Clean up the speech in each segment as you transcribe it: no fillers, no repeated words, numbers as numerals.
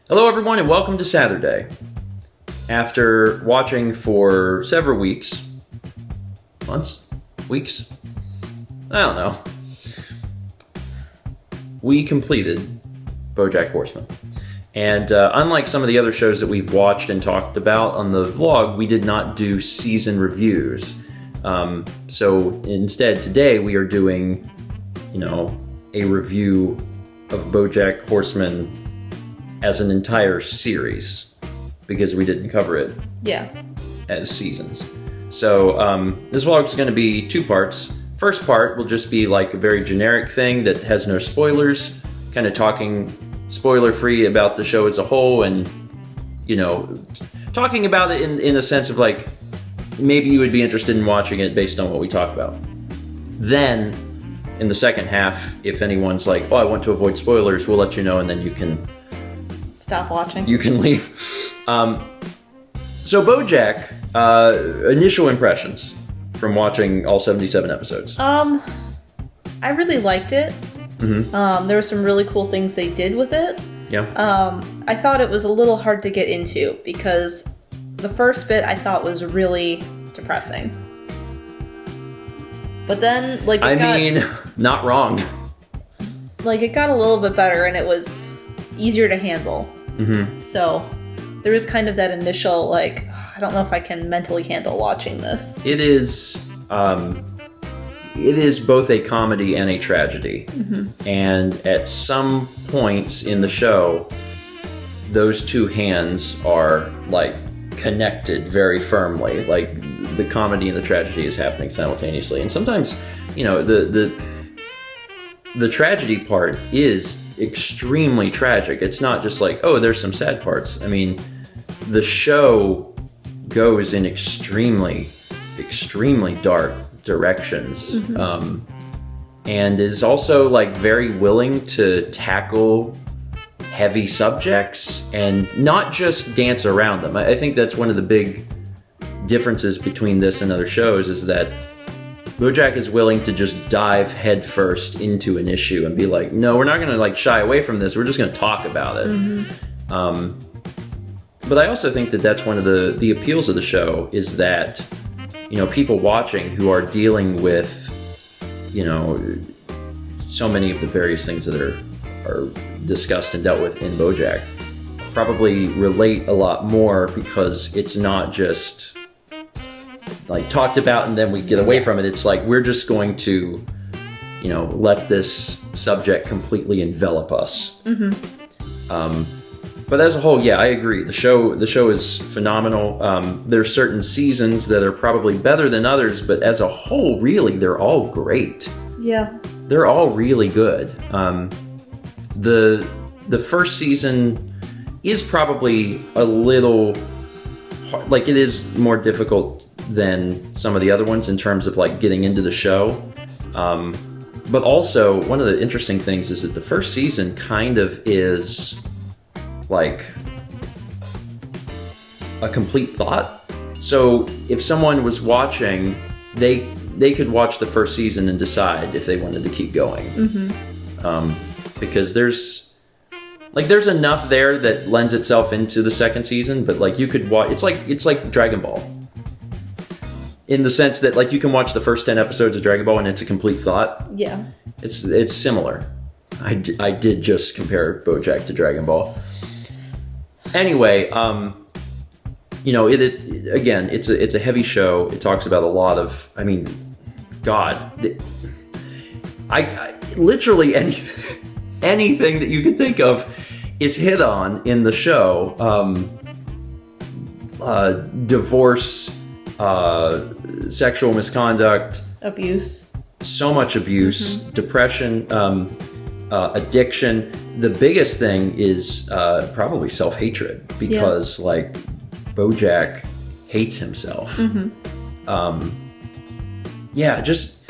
Hello, everyone, and welcome to Saturday. After watching for several weeks, months, weeks, I don't know, we completed BoJack Horseman. And unlike some of the other shows that we've watched and talked about on the vlog, we did not do season reviews. So instead, today we are doing, a review of BoJack Horseman as an entire series, because we didn't cover it as seasons. So this vlog is going to be two parts. First part will just be like a very generic thing that has no spoilers, kind of talking spoiler-free about the show as a whole, and talking about it in a sense of like, maybe you would be interested in watching it based on what we talk about. Then, in the second half, if anyone's like, oh, I want to avoid spoilers, we'll let you know, and then you can stop watching. You can leave. So BoJack, initial impressions from watching all 77 episodes. I really liked it. Mm-hmm. There were some really cool things they did with it. Yeah. I thought it was a little hard to get into because the first bit I thought was really depressing. But then, not wrong. It got a little bit better and it was easier to handle. Mm-hmm. So there was kind of that initial, I don't know if I can mentally handle watching this. It is both a comedy and a tragedy. Mm-hmm. And at some points in the show, those two hands are connected very firmly. The comedy and the tragedy is happening simultaneously. And sometimes, the tragedy part is extremely tragic. It's not just there's some sad parts. I mean, the show goes in extremely dark directions. Mm-hmm. And is also very willing to tackle heavy subjects and not just dance around them. I think that's one of the big differences between this and other shows, is that BoJack is willing to just dive headfirst into an issue and be like, no, we're not going to shy away from this. We're just going to talk about it. Mm-hmm. But I also think that that's one of the appeals of the show, is that, people watching who are dealing with, so many of the various things that are discussed and dealt with in BoJack probably relate a lot more, because it's not just talked about and then we get away from it. It's we're just going to, let this subject completely envelop us. Mm-hmm. But as a whole, yeah, I agree. The show is phenomenal. There's certain seasons that are probably better than others, but as a whole, really, they're all great. Yeah. They're all really good. The first season is probably a little hard, it is more difficult than some of the other ones in terms of getting into the show. But also, one of the interesting things is that the first season kind of is a complete thought. So if someone was watching, they could watch the first season and decide if they wanted to keep going. Mm-hmm. Because there's enough there that lends itself into the second season, but you could watch, it's like Dragon Ball. In the sense that you can watch the first 10 episodes of Dragon Ball and it's a complete thought. Yeah. It's similar. I did just compare BoJack to Dragon Ball. Anyway, again, it's a heavy show. It talks about a lot of, I literally anything that you could think of is hit on in the show. Divorce, sexual misconduct, abuse, so much abuse, mm-hmm. depression, addiction. The biggest thing is probably self-hatred, because BoJack hates himself. Mm-hmm. Just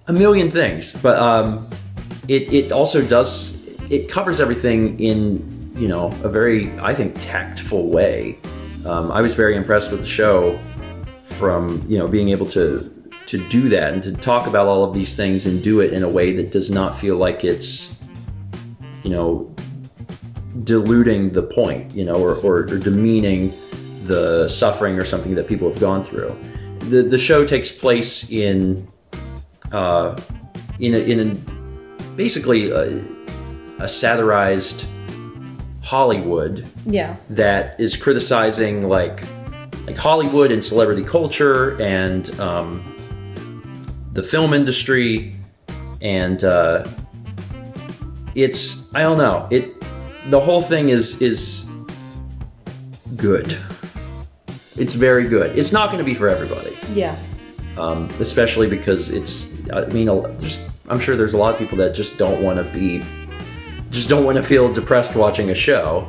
a million things. But it also it covers everything in a very, I think, tactful way. I was very impressed with the show from being able to do that and to talk about all of these things and do it in a way that does not feel like it's diluting the point, or demeaning the suffering or something that people have gone through. The show takes place in basically a satirized Hollywood. Yeah. That is criticizing like Hollywood and celebrity culture and the film industry, and it's, I don't know, the whole thing is good. It's very good. It's not going to be for everybody. Yeah. Especially because I'm sure there's a lot of people that just don't want to feel depressed watching a show.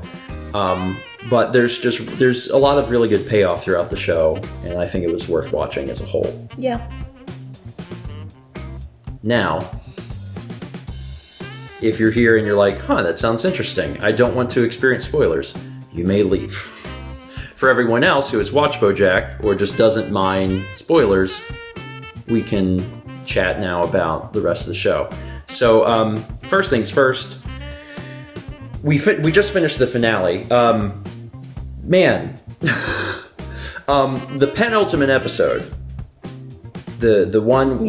But there's a lot of really good payoff throughout the show, and I think it was worth watching as a whole. Yeah. Now, if you're here and you're like, that sounds interesting, I don't want to experience spoilers, you may leave. For everyone else who has watched BoJack or just doesn't mind spoilers, we can chat now about the rest of the show. So, first things first, we just finished the finale. Man, the penultimate episode, the one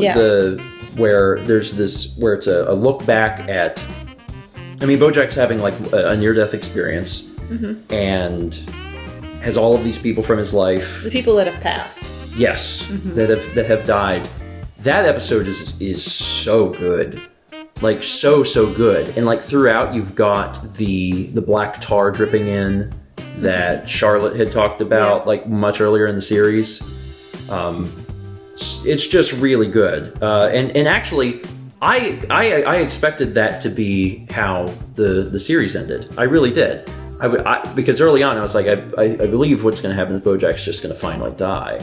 where there's this, where it's a look back at, BoJack's having like a near-death experience, mm-hmm. and has all of these people from his life. The people that have passed. Yes, mm-hmm. that have died. That episode is so good. Like, so good. And like throughout you've got the black tar dripping in that Charlotte had talked about like much earlier in the series. It's just really good. And actually I expected that to be how the series ended. I really did. Because early on I was like, I believe what's going to happen is BoJack's just going to finally die.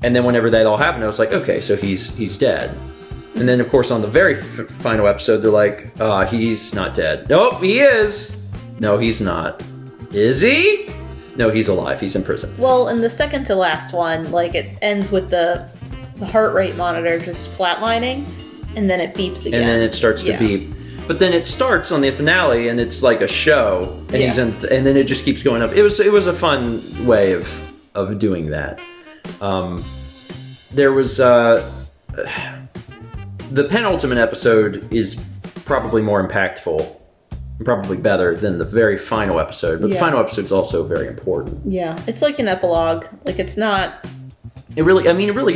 And then whenever that all happened, I was like, okay, so he's dead. And then, of course, on the very final episode, they're like, he's not dead. Nope, he is. No, he's not. Is he? No, he's alive. He's in prison. Well, in the second to last one, like, it ends with the heart rate monitor just flatlining, and then it beeps again. And then it starts to beep. But then it starts on the finale, and it's like a show, and he's in, and then it just keeps going up. It was a fun way of doing that. There was the penultimate episode is probably more impactful, probably better than the very final episode. But the final episode's also very important. Yeah, it's like an epilogue. Like, it's not. It really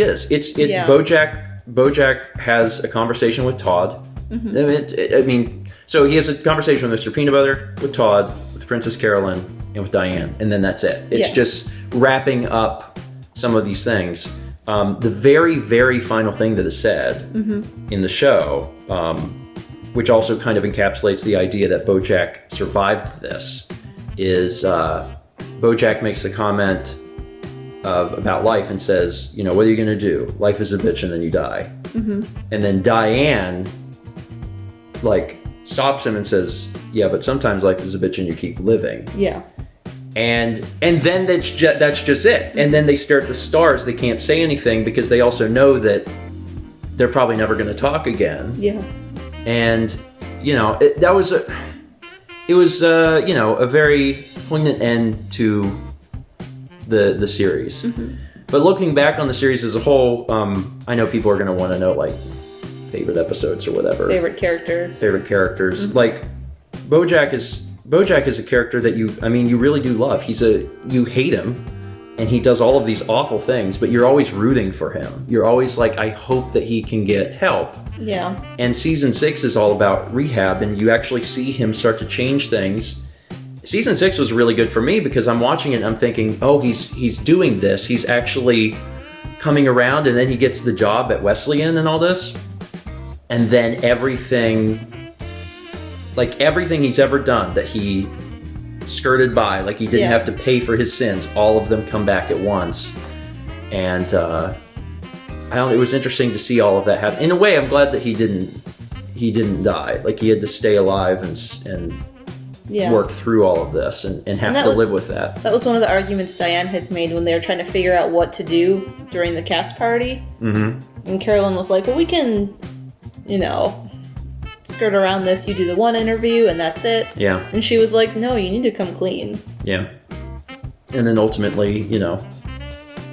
is. BoJack has a conversation with Todd. Mm-hmm. So he has a conversation with Mr. Peanut Butter, with Todd, with Princess Carolyn, and with Diane, and then that's it. It's just wrapping up some of these things. The very, very final thing that is said in the show, which also kind of encapsulates the idea that BoJack survived this, is BoJack makes a comment about life and says, what are you going to do? Life is a bitch and then you die. Mm-hmm. And then Diane, stops him and says, yeah, but sometimes life is a bitch and you keep living. Yeah. And then that's just it. And then they stare at the stars. They can't say anything because they also know that they're probably never going to talk again. Yeah. And it was a very poignant end to the series. Mm-hmm. But looking back on the series as a whole, I know people are going to want to know favorite episodes or whatever. Favorite characters. Mm-hmm. Like BoJack is a character that you really do love. You hate him, and he does all of these awful things, but you're always rooting for him. You're always like, I hope that he can get help. Yeah. And season 6 is all about rehab, and you actually see him start to change things. Season 6 was really good for me because I'm watching it and I'm thinking, oh, he's doing this. He's actually coming around, and then he gets the job at Wesleyan and all this. And then everything he's ever done that he skirted by, he didn't have to pay for his sins, all of them come back at once. And it was interesting to see all of that happen. In a way, I'm glad that he didn't die. He had to stay alive and work through all of this and have to live with that. That was one of the arguments Diane had made when they were trying to figure out what to do during the cast party. Mm-hmm. And Carolyn was like, well, we can, skirt around this. You do the one interview and that's it. Yeah. And she was like, no, you need to come clean. Yeah. And then ultimately,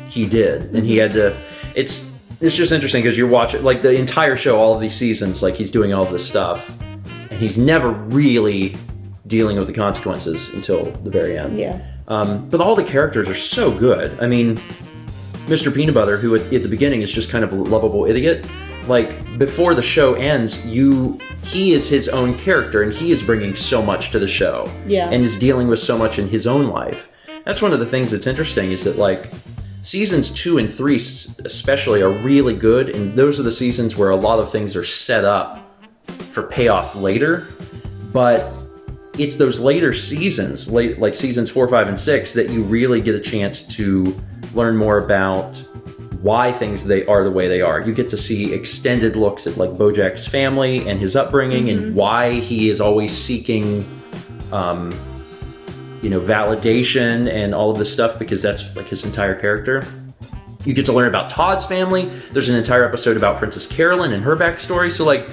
he did. And he had to... It's just interesting because you watch it, like the entire show, all of these seasons, like he's doing all this stuff. And he's never really dealing with the consequences until the very end. Yeah. But all the characters are so good. I mean, Mr. Peanut Butter, who at the beginning is just kind of a lovable idiot, like before the show ends, he is his own character and he is bringing so much to the show. Yeah. And is dealing with so much in his own life. That's one of the things that's interesting is that like seasons 2 and 3 especially are really good, and those are the seasons where a lot of things are set up for payoff later. But it's those later seasons, like seasons 4, 5, and 6, that you really get a chance to learn more about why things they are the way they are. You get to see extended looks at like BoJack's family and his upbringing and why he is always seeking, validation and all of this stuff, because that's like his entire character. You get to learn about Todd's family. There's an entire episode about Princess Carolyn and her backstory. So like,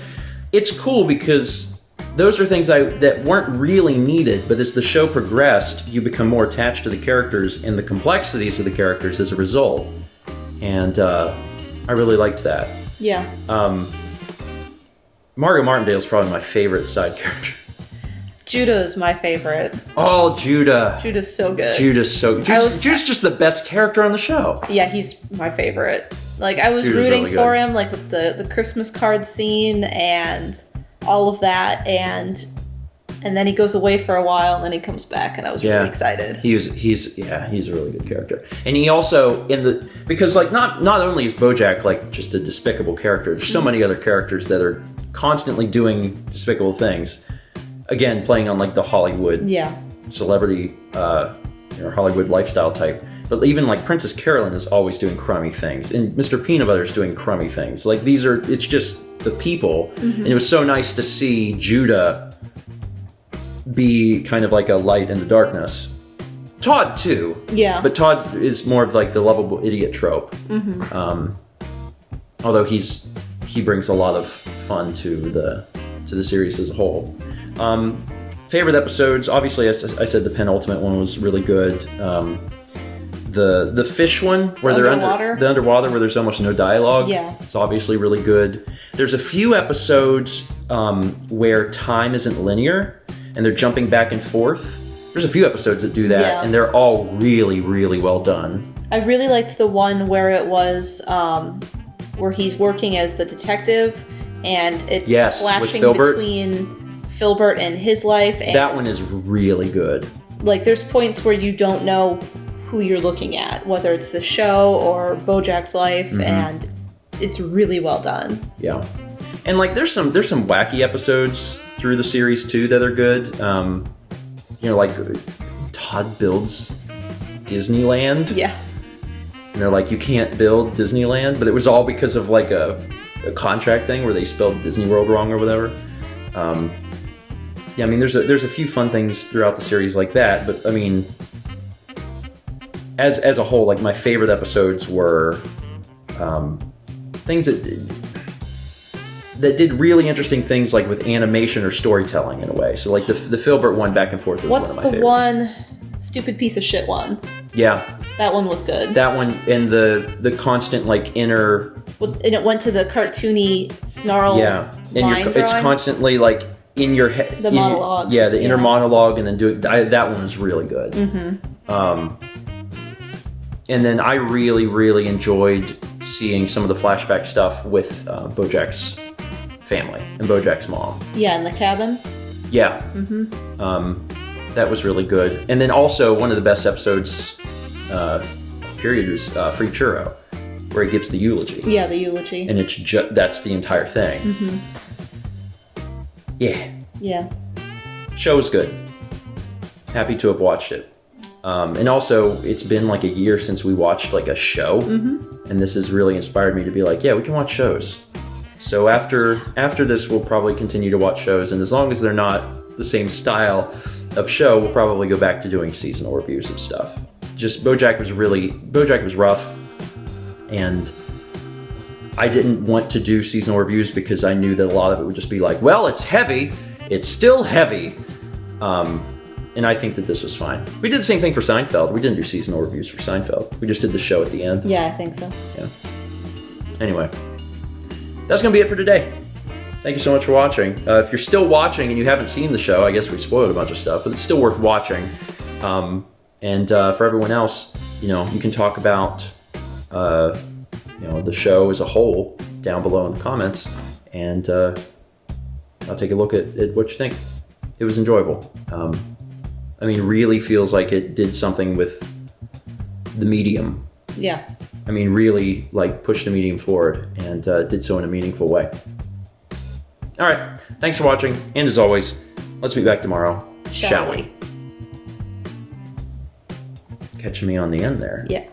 it's cool because those are things that weren't really needed, but as the show progressed, you become more attached to the characters and the complexities of the characters as a result. And I really liked that. Yeah. Margot Martindale is probably my favorite side character. Judah is my favorite. Oh, Judah. Judah's so good. Judah's just the best character on the show. Yeah, he's my favorite. Like, I was Judah's rooting really for good. him, like with the Christmas card scene and all of that, and then he goes away for a while, and then he comes back, and I was really excited. He's a really good character, and he also because like not only is BoJack like just a despicable character, there's so many other characters that are constantly doing despicable things. Again, playing on like the Hollywood celebrity, Hollywood lifestyle type. But even like Princess Carolyn is always doing crummy things, and Mr. Peanut Butter is doing crummy things. Like it's just the people, and it was so nice to see Judah be kind of like a light in the darkness. Todd too, but Todd is more of like the lovable idiot trope. Although he brings a lot of fun to the series as a whole. Favorite episodes, obviously, as I said, the penultimate one was really good. The fish one, where they're underwater, where there's almost no dialogue. Yeah, it's obviously really good. There's a few episodes where time isn't linear and they're jumping back and forth. There's a few episodes that do that, and they're all really, really well done. I really liked the one where it was where he's working as the detective, and it's flashing between Filbert and his life. And that one is really good. Like, there's points where you don't know who you're looking at, whether it's the show or BoJack's life, and it's really well done. Yeah, and like there's some wacky episodes through the series too that are good. Like Todd builds Disneyland. Yeah, and they're like, you can't build Disneyland, but it was all because of like a contract thing where they spelled Disney World wrong or whatever. I mean, there's a few fun things throughout the series like that, but I mean, as a whole, like my favorite episodes were things that did really interesting things, like with animation or storytelling in a way. So like the Filbert one back and forth was one of my favorites. What's the one stupid piece of shit one? Yeah. That one was good. That one, and the constant like inner... And it went to the cartoony snarl line it's constantly like in your head. The monologue. The inner monologue, and then that one was really good. And then I really, really enjoyed seeing some of the flashback stuff with BoJack's family and BoJack's mom. Yeah, in the cabin. Yeah. That was really good. And then also one of the best episodes, period, was Free Churro, where he gives the eulogy. Yeah, the eulogy. And that's the entire thing. Yeah. Show was good. Happy to have watched it. And also, it's been like a year since we watched like a show, and this has really inspired me to be like, yeah, we can watch shows. So after this, we'll probably continue to watch shows, and as long as they're not the same style of show, we'll probably go back to doing seasonal reviews of stuff. Just BoJack was rough, and I didn't want to do seasonal reviews because I knew that a lot of it would just be like, well, it's heavy. It's still heavy. And I think that this was fine. We did the same thing for Seinfeld. We didn't do seasonal reviews for Seinfeld. We just did the show at the end. Yeah, I think so. Yeah. Anyway, that's going to be it for today. Thank you so much for watching. If you're still watching and you haven't seen the show, I guess we spoiled a bunch of stuff, but it's still worth watching. And for everyone else, you can talk about, the show as a whole down below in the comments, and I'll take a look at what you think. It was enjoyable. Really feels like it did something with the medium. Yeah. Really pushed the medium forward and did so in a meaningful way. All right. Thanks for watching. And as always, let's meet back tomorrow. Shall we? Catching me on the end there. Yeah.